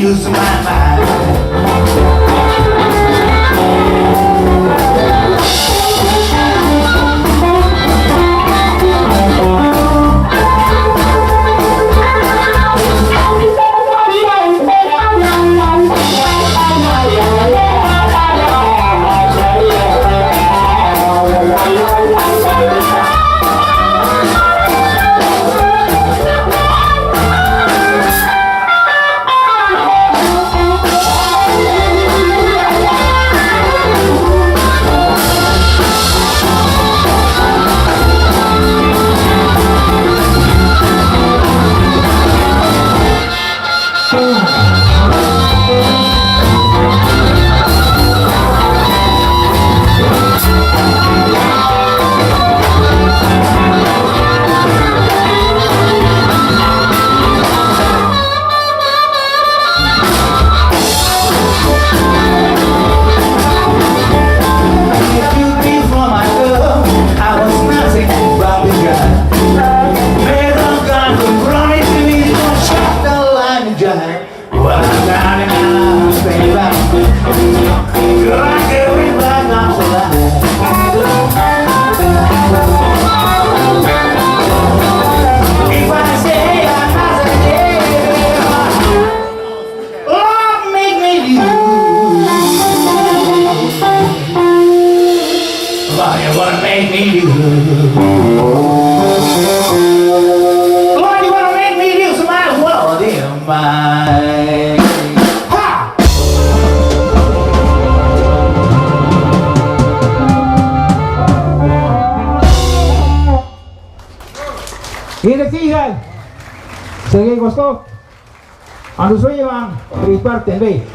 use my mind. Well, I'm down and out, baby. Girl, I can't wait back, I'm so alive. If I say I'm not a day, Lord, make me you. Lord, you wanna make me you. Lord, you wanna make me you, so might as well, dear mine. Y nagsigal. Sige, gusto. Ano sa iyo ang 3 part 10 day?